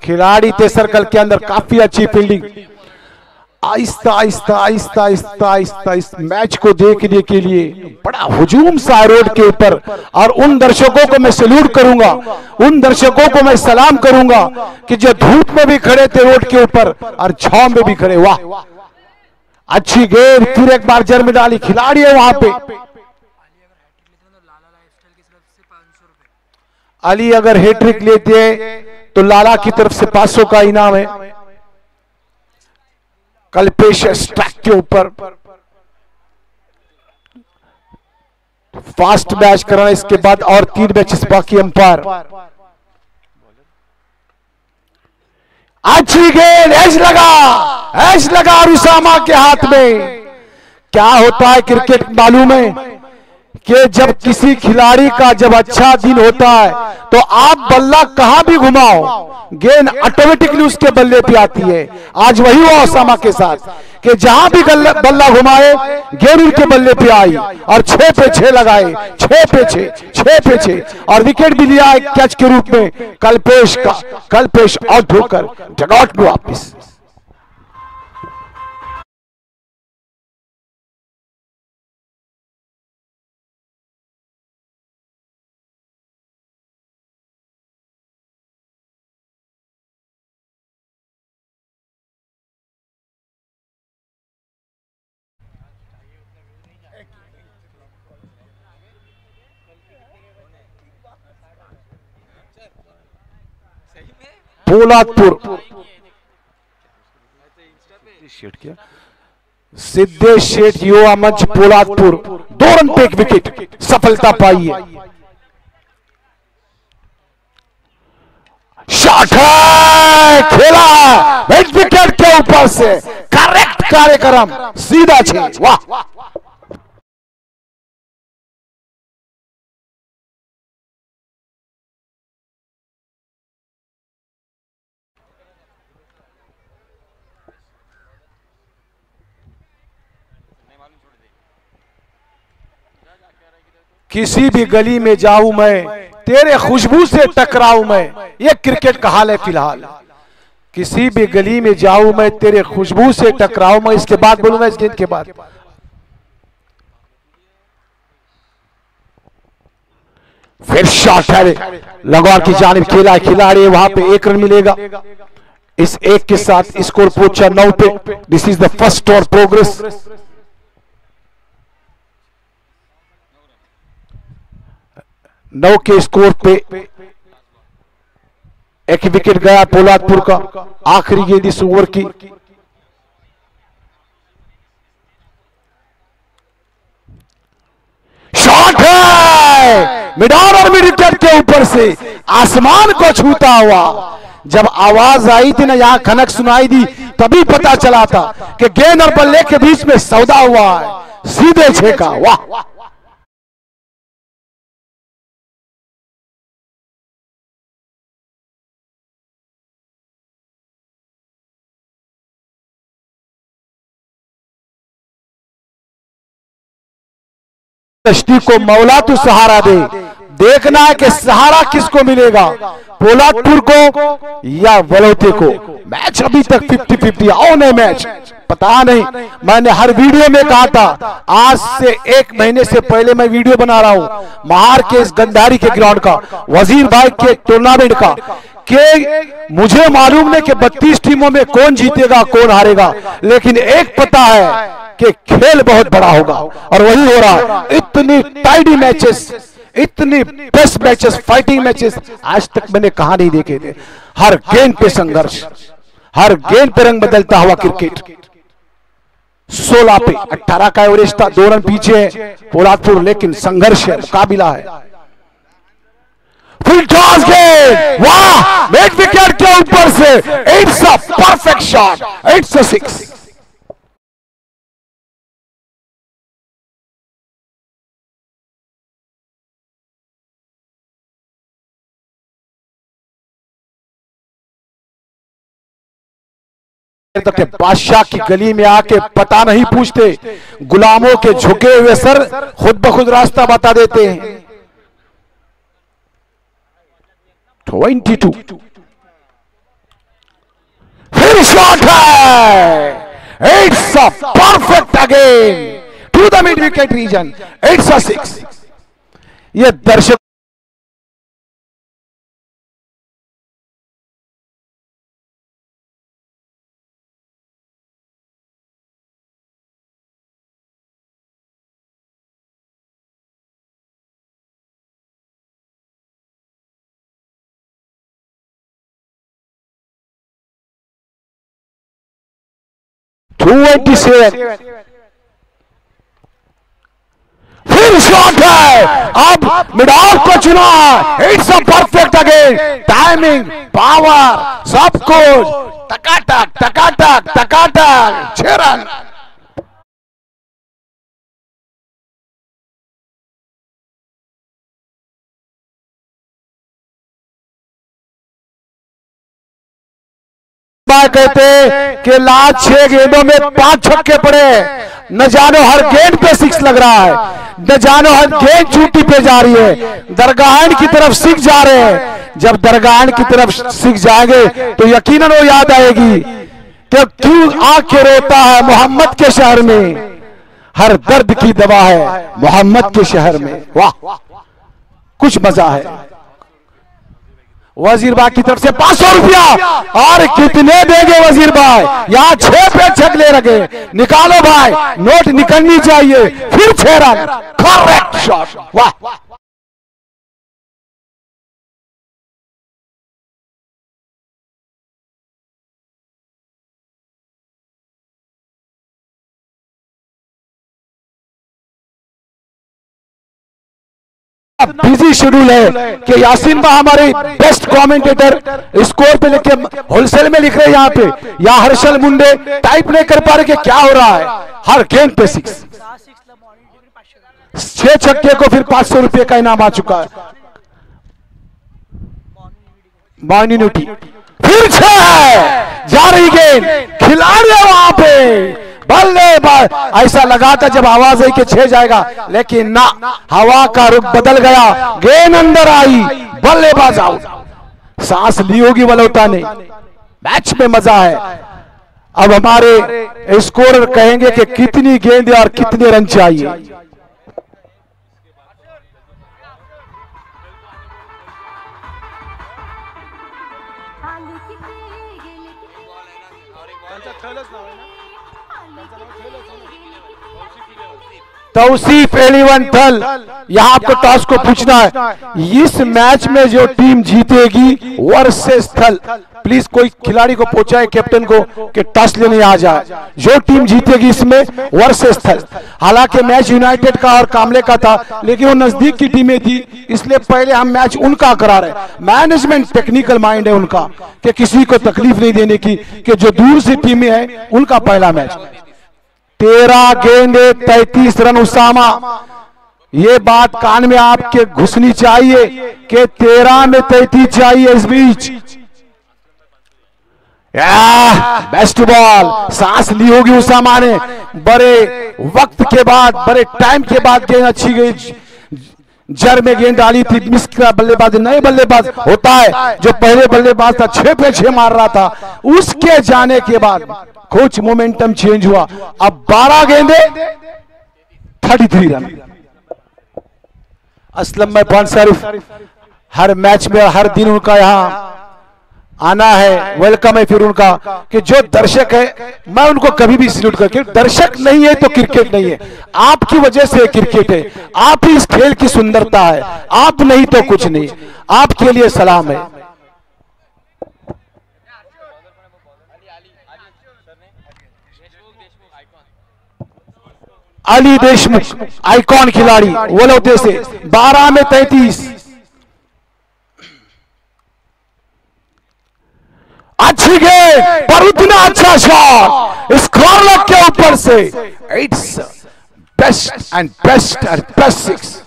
खिलाड़ी थे सर्कल के अंदर, काफी अच्छी फील्डिंग. आहिस्ता आहिस्ता आहिस्ता आहिस्ता आहिस्ता इस मैच को देखने के लिए बड़ा हुजूम सा रोड के ऊपर, और उन दर्शकों को मैं सैल्यूट करूंगा, उन दर्शकों को मैं सलाम करूंगा कि जो धूप में भी खड़े थे रोड के ऊपर और छांव में भी खड़े. वाह, अच्छी गेंद, फिर एक बार जड़ में डाली. खिलाड़ी है वहां पे. अली अगर हैट्रिक लेते हैं तो लाला की तरफ से 500 का इनाम है. कल्पेश स्ट्रैक के ऊपर फास्ट मैच कराना. इसके बाद और 3 मैचेस बाकी. अंपायर अच्छी गेंद, एज लगा उसामा के हाथ में. क्या होता है क्रिकेट मालूम है, कि जब किसी खिलाड़ी का जब अच्छा दिन होता है तो आप बल्ला कहां भी घुमाओ, गेंद ऑटोमेटिकली उसके बल्ले पे आती है। आज वही हुआ ओसामा के साथ कि जहां भी बल्ला घुमाए गेंद उनके बल्ले पे आई और 6 पे 6 लगाए, 6 पे 6, 6 पे 6 और विकेट भी लिया एक कैच के रूप में। कल्पेश आउट होकर डगआउट में वापिस। पोलादपुर सिद्धेश शेठ युवा मंच पोलादपुर 2 रन पे 1 विकेट सफलता पाई है। शॉट है, खेला मिड विकेट के ऊपर से, करेक्ट कार्यक्रम, सीधा 6। वाह किसी भी गली में जाऊं मैं, तेरे खुशबू से टकराऊं मैं, ये क्रिकेट का हाल है फिलहाल। किसी भी गली में जाऊं मैं, तेरे खुशबू से टकराऊं मैं। इसके बाद बोलूंगा, इस गेंद के बाद। फिर शॉट है, लगवार की जानिब खेला खिलाड़ी, वहां पे 1 रन मिलेगा। इस 1 के साथ स्कोर पहुंचा 9 पे। This is the first over progress. 9 के स्कोर पे 1 विकेट गया पोलादपुर का। आखिरी गेंद इस ओवर की। शॉट है, मिड ऑन और मिड विकेट के ऊपर से आसमान को छूता हुआ। जब आवाज आई थी ना, यहां खनक सुनाई दी, तभी पता चला था कि गेंद और बल्ले के बीच में सौदा हुआ है। सीधे 6 का। वाह कश्ती को मौला तू सहारा दे। देखना है कि सहारा किसको मिलेगा, पोलादपुर को या वलोते को। मैच अभी तक 50-50 ऑन है मैच। पता नहीं, मैंने हर वीडियो में कहा था, आज से 1 महीने से पहले मैं वीडियो बना रहा हूं महार के इस गंधारी के ग्राउंड का, वजीर भाई के टूर्नामेंट का, कि मुझे मालूम नहीं कि 32 टीमों में कौन जीतेगा कौन हारेगा, लेकिन एक पता है कि खेल बहुत बड़ा होगा और वही हो रहा। इतनी टाइडी मैचेस, इतनी बेस्ट मैचेस, फाइटिंग मैचेस आज तक मैंने कहां नहीं देखे थे। हर गेंद पे संघर्ष, हर गेंद पे रंग बदलता हुआ क्रिकेट। 16 पे 18 का एवरेज था, 2 रन पीछे है पोलादपुर, लेकिन संघर्ष है, मुकाबला है। फुल टॉस गेंद, वाह, मिड विकेट के ऊपर से, it's a perfect shot, it's a 6। के बादशाह की गली में आके पता नहीं पूछते, गुलामों के झुके हुए सर खुद ब खुद रास्ता बता देते हैं। 22 फिर शॉट है, it's a perfect again to the mid wicket region, it's a 6। ये दर्शक फिर शॉट है, अब मिड ऑफ को चुना, it's a perfect again, timing, power, सब कुछ टकाटक टकाटक टकाटक, 6 रन। कहते कि लास्ट 6 गेंदों में 5 छक्के पड़े, न जानो हर गेंद पे 6 लग रहा है, न जानो हर गेंद चूटी पे जा रही है, दरगाहन की तरफ 6 जा रहे हैं। जब दरगाहन की तरफ 6 जाएंगे तो यकीनन वो याद आएगी कि क्यों आके रोता है मोहम्मद के शहर में, हर दर्द की दवा है मोहम्मद के शहर में। वाह, कुछ मजा है। वजीर भाई की तरफ से 500 रुपया, और कितने देंगे वजीर भाई? यहाँ 6 पे छगले लगे, निकालो भाई, नोट निकलनी चाहिए। फिर 6 रन, करेक्ट शॉट। वाह, बिजी शेड्यूल है कि यासीन भाई हमारे बेस्ट कमेंटेटर स्कोर पे लेके होलसेल में लिख रहे हैं यहाँ पे, या हर्षल मुंडे टाइप नहीं कर पा रहे कि क्या हो रहा है। हर गेंद पे 6 छक्के को फिर 500 रुपए का इनाम आ चुका है। मॉर्निंग फिर 6 है, जा रही गेंद, खिलाड़ी है वहां पे, बल्लेबाज। ऐसा लगा था जब आवाज आई कि 6 जाएगा, लेकिन ना, हवा का रुख बदल गया, गेंद अंदर आई, बल्लेबाज आउट। सांस ली होगी वलोटा ने, मैच में मजा है। अब हमारे स्कोरर कहेंगे कि कितनी गेंद और कितने रन चाहिए। तौसीफ एलिवन थल, यहां आपको टॉस को पूछना है, इस मैच में जो टीम जीतेगी वर्सेस थल, प्लीज कोई खिलाड़ी को पूछा कैप्टन को कि टॉस लेने आ जाए, जो टीम जीतेगी इसमें वर्सेस थल। हालांकि मैच यूनाइटेड का और कामले का था, लेकिन वो नजदीक की टीमें थी, इसलिए पहले हम मैच उनका करा रहे। मैनेजमेंट टेक्निकल माइंड है उनका कि किसी को तकलीफ नहीं देने की, कि जो दूर से टीमें हैं उनका पहला मैच। 13 गेंदे 33 रन उसामा, ये बात कान में आपके घुसनी चाहिए कि 13 में 33 चाहिए इस बीच। बेस्ट बॉल, सांस ली होगी उसामा ने, बड़े वक्त के बाद, बड़े टाइम के बाद गेंद अच्छी गई, जर में गेंद डाली थी, मिस का बल्लेबाज नए बल्लेबाज होता है जो पहले बल्लेबाज था 6 पे 6 मार रहा था, उसके जाने के बाद कुछ मोमेंटम चेंज हुआ। अब 12 गेंदे 33 रन। असलम में बॉन शरीफ हर मैच में हर दिन उनका यहाँ आना है, वेलकम है फिर उनका, कि जो दर्शक है मैं उनको कभी भी सल्यूट करके, दर्शक नहीं है तो क्रिकेट नहीं है, आपकी वजह से क्रिकेट है, आप ही इस खेल की सुंदरता है, आप नहीं तो कुछ नहीं, आपके लिए सलाम है। अली देशमुख आइकॉन खिलाड़ी वलोते से 12 में 33, अच्छी गेंद पर उतना अच्छा शॉट इस कॉर्नर के ऊपर से। It's best and best and best 6।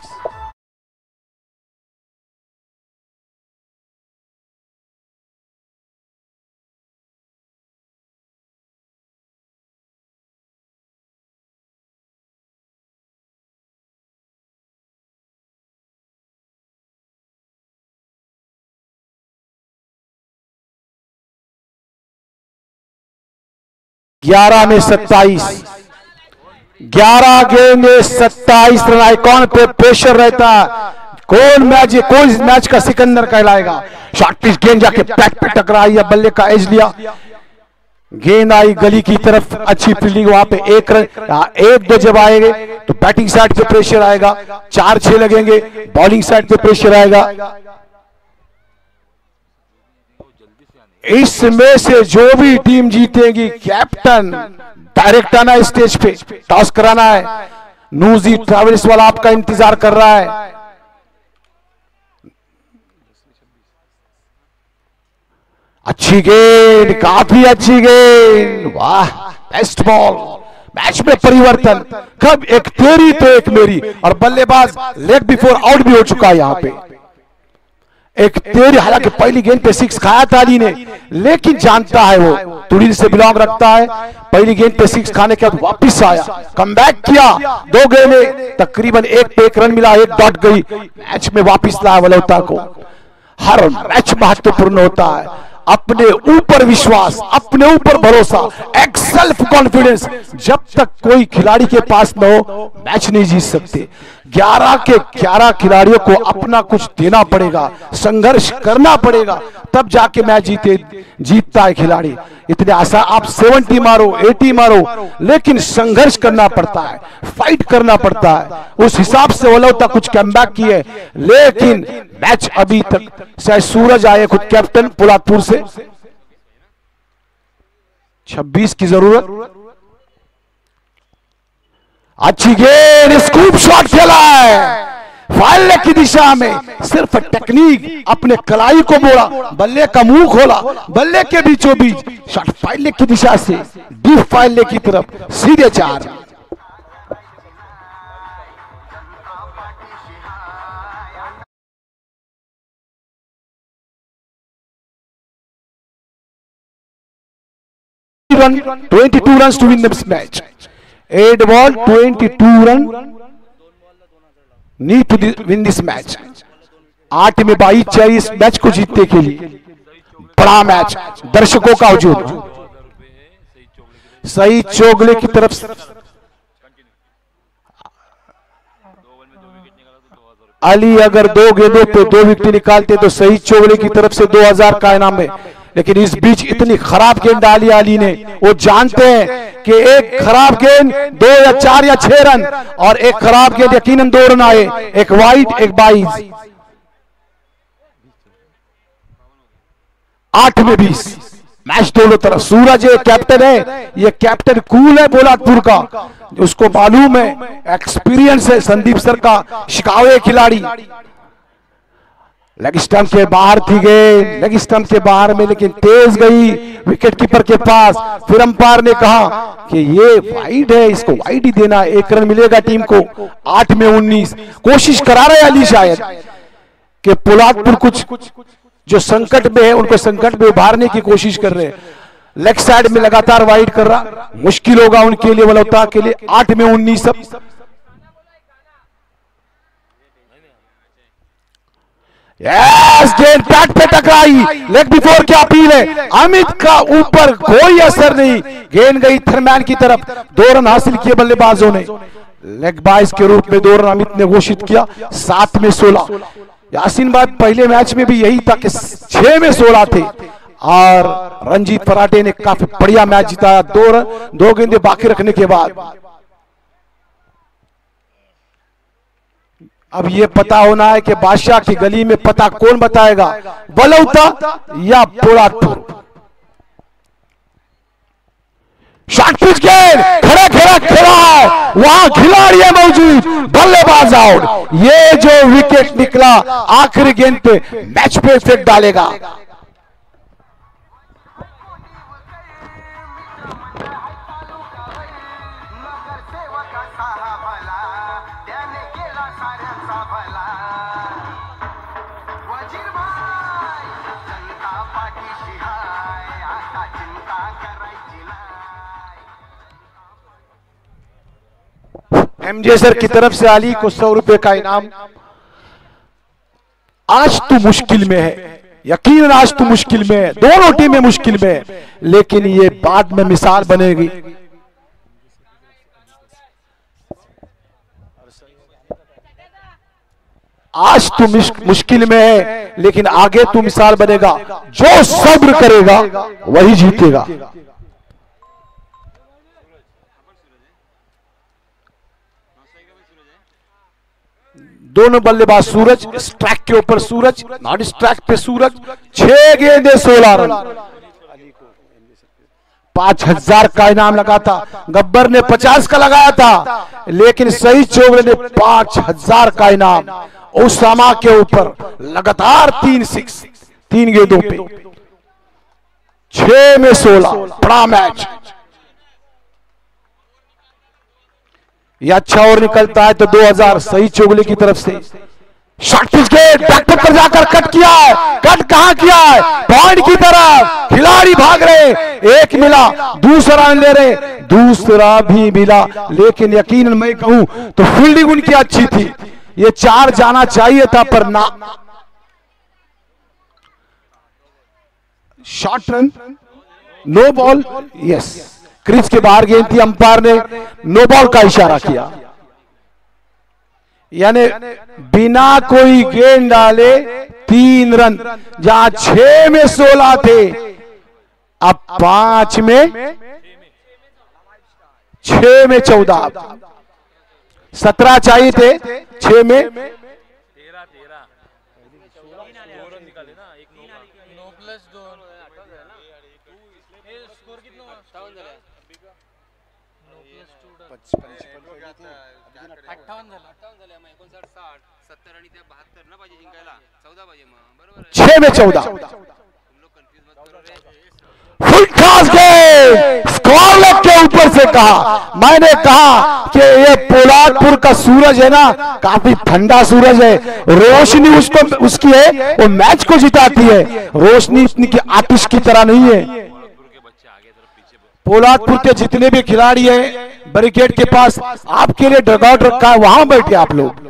ग्यारह में 27, 11 गेंद में 27 रन। आइकॉन पे प्रेशर रहता है, कौन मैच का सिकंदर कहलाएगा। शॉर्ट पिच गेंद जाके बैक पे टकराई या बल्ले का एज लिया, गेंद आई गली की तरफ, अच्छी फील्डिंग वहां पे। 1-2 जब आएंगे तो बैटिंग साइड पे प्रेशर आएगा, 4-6 लगेंगे बॉलिंग साइड पे प्रेशर आएगा। इसमें से जो भी टीम जीतेगी, कैप्टन डायरेक्ट आना स्टेज पे, टॉस कराना है। नूजी ट्रैवल्स वाला आपका इंतजार कर रहा है। अच्छी गेंद, काफी अच्छी गेंद, वाह बेस्ट बॉल। मैच में परिवर्तन, कब एक तेरी तो एक मेरी, और बल्लेबाज लेग बिफोर आउट भी हो चुका है। यहां पे एक तेज, हालांकि पहली गेंद पे 6 खाया था अली ने, लेकिन जानता है वो तुरीन से बिलोंग रखता है। पहली गेंद पे 6 खाने के बाद वापिस आया, कमबैक किया, 2 गेंदें तकरीबन 1 पे 1 रन मिला, 1 डॉट गई, मैच में वापिस लाया वलौता को। हर मैच महत्वपूर्ण होता है, अपने ऊपर विश्वास, अपने ऊपर भरोसा, एक सेल्फ कॉन्फिडेंस। जब तक कोई खिलाड़ी के पास न हो मैच नहीं जीत सकते। 11 के 11 खिलाड़ियों को अपना कुछ देना पड़ेगा, संघर्ष करना पड़ेगा, तब जाके मैच जीतता है खिलाड़ी। इतने आसान आप 70 मारो 80 मारो, लेकिन संघर्ष करना पड़ता है, फाइट करना पड़ता है। उस हिसाब से वलौता कुछ कमबैक किए, लेकिन मैच अभी तक शायद सूरज आए खुद कैप्टन पोलादपुर से 26 की जरूरत। अच्छी गेंद, स्कूप शॉट खेला है फाइल लेग की दिशा में, सिर्फ टेक्निक, अपने कलाई को मोड़ा, बल्ले का मुंह खोला, बल्ले के बीचों बीच शॉट फाइल लेग की दिशा से डीप फाइल लेग की तरफ, सीधे 4। run, 22 runs to win this match. 8 ball, 22 run need to win this match. 8 में 22 चाहिए इस मैच को जीतने के लिए। बड़ा मैच, दर्शकों का हुजूम। सही चोगले की तरफ अली अगर 2 गेंदों पे 2 विकेट निकालते तो सही चोगले की तरफ से 2000 का इनाम है। लेकिन इस बीच इतनी खराब गेंद डाली अली ने, वो जानते हैं कि एक खराब गेंद 2 या 4 या 6 रन, और एक खराब गेंद यकीनन 2 रन आए, एक वाइड एक 22। 8 में 20, मैच दोनों तरफ। सूरज ये कैप्टन है, ये कैप्टन कूल है पोलादपुर का, उसको मालूम है, एक्सपीरियंस है, संदीप सर का शिकावे खिलाड़ी। लेग स्टंप के बाहर थी गेंद, लेग स्टंप के बाहर में, लेकिन तेज गई विकेट कीपर के पास। फिर अंपायर ने कहा कि ये वाइड है, इसको वाइड ही देना, 1 रन मिलेगा टीम को। 8 में 19, कोशिश करा रहे अली शायद कि पोलादपुर कुछ जो संकट में है उनको संकट में उभारने की कोशिश कर रहे हैं। लेग साइड में लगातार वाइड कर रहा, मुश्किल होगा उनके लिए, वलौता के लिए। 8 में 19 सब। यस, गेंद पैट पे टकराई, लेग बिफोर की अपील है, अमित का ऊपर कोई असर नहीं, गेंद गई थर्मैन की तरफ। 2 रन हासिल किए बल्लेबाजों ने, लेग बाइज के रूप में 2 रन अमित ने घोषित किया। 7 में 16, यासीन भाई पहले मैच में भी यही था कि 6 में 16 थे, और रंजीत फराटे ने काफी बढ़िया मैच जिताया 2 रन 2 गेंदें बाकी रखने के बाद। अब ये पता होना है कि बादशाह की गली में पता कौन बताएगा, वलौता या पोलादपुर। शॉट पिच गेंद, खड़ा खेला है, वहां खिलाड़ी है मौजूद, बल्लेबाज आउट। ये जो विकेट निकला आखिरी गेंद पे मैच पे इफेक्ट डालेगा। एमजे सर की तरफ से अली को 100 रुपए का इनाम। आज तो मुश्किल में है, यकीनन आज तो मुश्किल में है, दोनों टीमें मुश्किल में है, लेकिन ये बाद में मिसाल बनेगी। आज तो मुश्किल में है, लेकिन आगे तो मिसाल बनेगा। जो सब्र करेगा वही जीतेगा। दोनों बल्लेबाज, सूरज स्ट्राइक के ऊपर, सूरज नॉट स्ट्राइक पे सूरज। 6 गेंदें 16 रन। 5000 का इनाम लगा था, गब्बर ने 50 का लगाया था, लेकिन सही चोगले ने 5000 का इनाम उसामा के ऊपर। लगातार 3 6, 3 गेंदों पे 6 में 16, बड़ा मैच। ये अच्छा और निकलता है तो 2000 सही चोगले की तरफ से। शॉट पिच के बैकफुट पर जाकर कट किया है, कट कहां किया है, पॉइंट की तरफ खिलाड़ी भाग रहे, एक मिला, दूसरा ले रहे, दूसरा भी मिला, लेकिन यकीनन मैं कहूं तो फील्डिंग उनकी अच्छी थी, ये 4 जाना चाहिए था पर ना। Short run, no ball, yes, crease के बाहर गेंद थी, अंपायर ने नो बॉल का इशारा किया, यानी बिना कोई गेंद डाले 3 रन, जहां 6 में 16 थे, अब 5 में 6 में 14, 17 चाहिए थे, 6 में 6 में 14, फुल टॉस गेंद स्क्वायर लेग के ऊपर से कहा, मैंने कहा कि ये पोलादपुर का सूरज है ना, काफी ठंडा सूरज है, रोशनी उसको उसकी है, वो मैच को जिताती है, रोशनी इतनी की आतिश की तरह नहीं है। पोलादपुर के जितने भी खिलाड़ी हैं बैरिकेड के पास आपके लिए डगआउट रखा है, वहां बैठे आप लोग।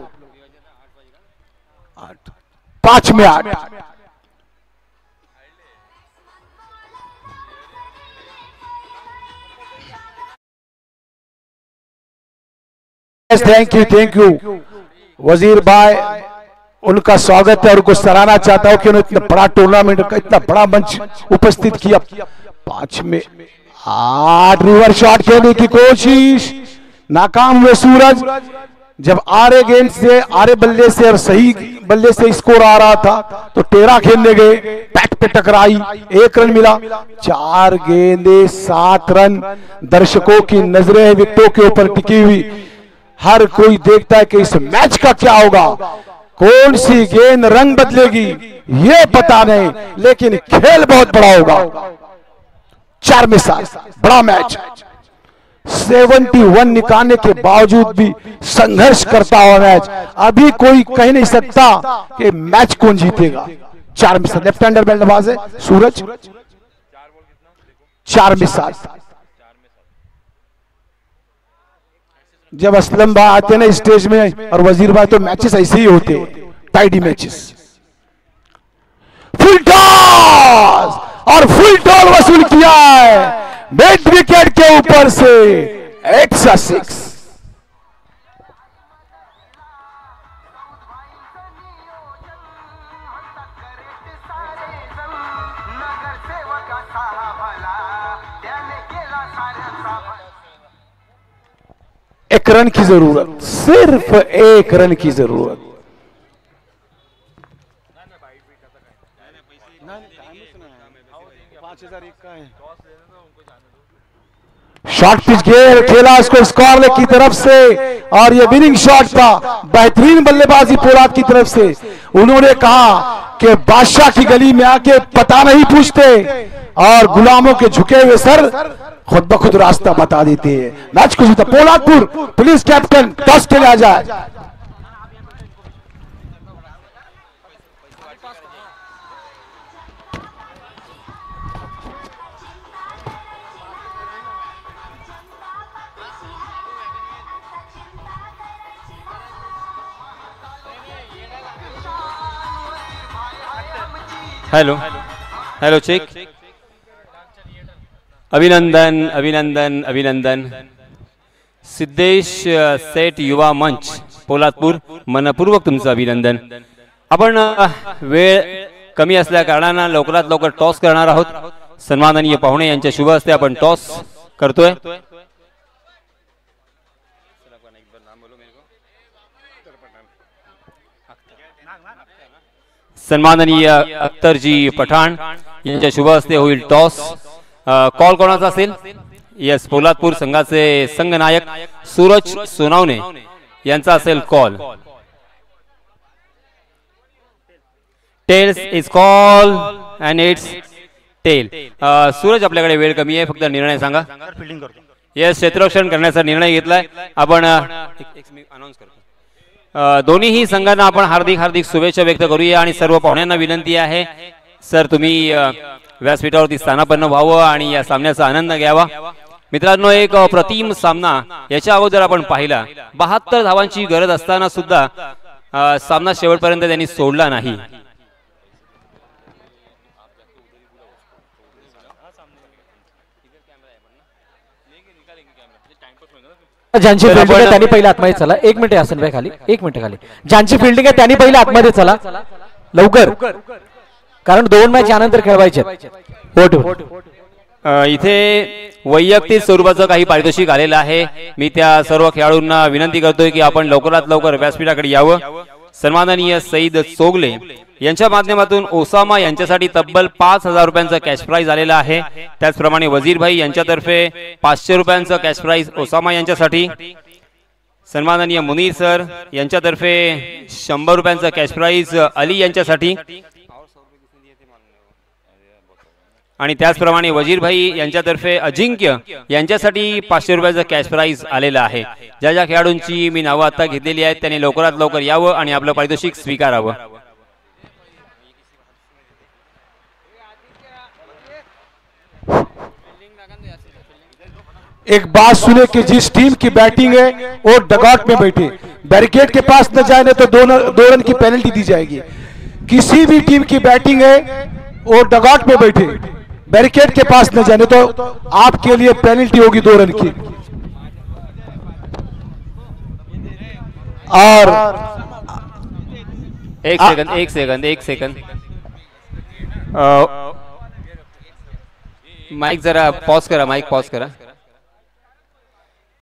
5 में 8, थैंक यू वजीर भाई, उनका स्वागत है और उनको सराहना चाहता हूं कि उन्होंने इतना बड़ा टूर्नामेंट का इतना बड़ा मंच उपस्थित किया। 5 में 8 रिवर्स शॉट खेलने की कोशिश, नाकाम हुए सूरज, जब आरे गेंद से, आरे बल्ले से और सही बल्ले से स्कोर आ रहा था तो टेरा खेलने गए, बैट पे टकराई, 1 रन मिला, 4 गेंदे 7 रन। दर्शकों की नजरें विकेटों के ऊपर टिकी हुई, हर कोई देखता है कि इस मैच का क्या होगा, कौन सी गेंद रंग बदलेगी ये पता नहीं, लेकिन खेल बहुत बड़ा होगा। 4 में 7, बड़ा मैच, 71 निकालने के बावजूद भी संघर्ष करता हुआ मैच, अभी कोई कह नहीं सकता कि मैच कौन जीतेगा। 4 में 7, लेफ्ट हैंडर बल्लेबाज है सूरज। 4 में 7, जब असलम भाई आते ना स्टेज में और वजीर भाई, तो मैचेस ऐसे ही होते, टाइडी मैचेस। फुल टॉस और फुल टॉल वसूल किया है मिड विकेट के ऊपर से, 8 1 रन की जरूरत, सिर्फ 1 रन की जरूरत। शॉर्ट पिच गेंद खेला उसको स्क्वायर लेग की तरफ से, और ये विनिंग शॉट था, बेहतरीन बल्लेबाजी पोलाद की तरफ से। उन्होंने कहा कि बादशाह की गली में आके पता नहीं पूछते और गुलामों के झुके हुए सर खुद ब खुद रास्ता बता देते हैं। मैच को जीता पोलादपुर। प्लीज कैप्टन टॉस के लिए आ जाए। Hello hello check. अभिनंदन अभिनंदन अभिनंदन। सिद्धेश सेठ युवा मंच पोलादपूर, मनपूर्वक तुमचं अभिनंदन। आपण वेळ कमी असल्या कारणानं लवकरात लवकर टॉस करणार आहोत। सन्माननीय पाहुणे यांच्या शुभ हस्ते आपण टॉस करतोय। सन्माननीय अख्तरजी पठाण यांच्या शुभ हस्ते होईल टॉस। कॉल कोणाचा असेल? यस, पोलादपूर संघाचे संघनायक सूरज सोनावणे यांचा असेल call. Tails is call and it's tail. Suraj आपल्याकडे वेळ कमी आहे, फक्त निर्णय सांगा। यस, क्षेत्ररक्षण करण्याचा निर्णय घेतलाय आपण। अनाउन्स करतो दोन्हीही संघांना आपण हार्दिक हार्दिक शुभेच्छा व्यक्त करूया आणि सर्व पाहुण्यांना विनंती आहे सर तुम्ही व्यासपीठावरती स्थानापन्न व्हावं आणि या सामन्याचा आनंद घ्यावा. मित्रांनो, एक अप्रतिम सामना याच्या अगोदर आपण पाहिला. 72 धावांची गरज असताना सुद्धा सामना शेवटपर्यंत त्यांनी सोडला नाही. ज्यांची फिल्डिंग आहे त्यांनी पहिले आतमध्ये चला. 1 मिनिट असेल भाई खाली, 1 मिनिट खाली. ज्यांची फिल्डिंग आहे त्यांनी पहिले आतमध्ये चला लवकर, कारण 2 मॅच यानंतर खेळवायचे. इथे वैयक्तिक स्वरूपाचं काही पारितोषिक आलेलं आहे. मी त्या सर्व खेळाडूंना विनंती करतोय की आपण लवकरात लवकर व्यासपीठाकडे यावं. सन्माननीय सईद चोगले यांच्या माध्यमातून ओसामा यांच्यासाठी तब्बल 5,000 रुपयांचा कॅश प्राइज आलेला आहे. त्याचप्रमाणे वजीर भाई यांच्यातर्फे 500 रुपयांचा कॅश प्राइज ओसामा यांच्यासाठी. सन्माननीय मुनीर सर यांच्यातर्फे 100 रुपयांचा कॅश प्राइज अली यांच्यासाठी आणि त्याचप्रमाणे वजीर भाई यांच्यातर्फे अजिंक्य यांच्यासाठी 500 रुपयाचा कॅश प्राइज आलेला आहे. ज्या ज्या खेळाडूंची मी नावं आता घेतलेली आहेत त्यांनी लवकरात लवकर यावं आणि आपलं पारितोषिक स्वीकारावं. एक बात सुने कि जिस टीम की बैटिंग है वो डगआउट में बैठे, बैरिकेड के पास न जाए तो 2 रन की पेनल्टी दी जाएगी. किसी भी टीम की बैटिंग है वो डगआउट में बैठे, बैरिकेड के पास न जाने तो आपके लिए पेनल्टी होगी 2 रन की. और एक सेकंद माइक जरा पॉज करा, माइक पॉज करा.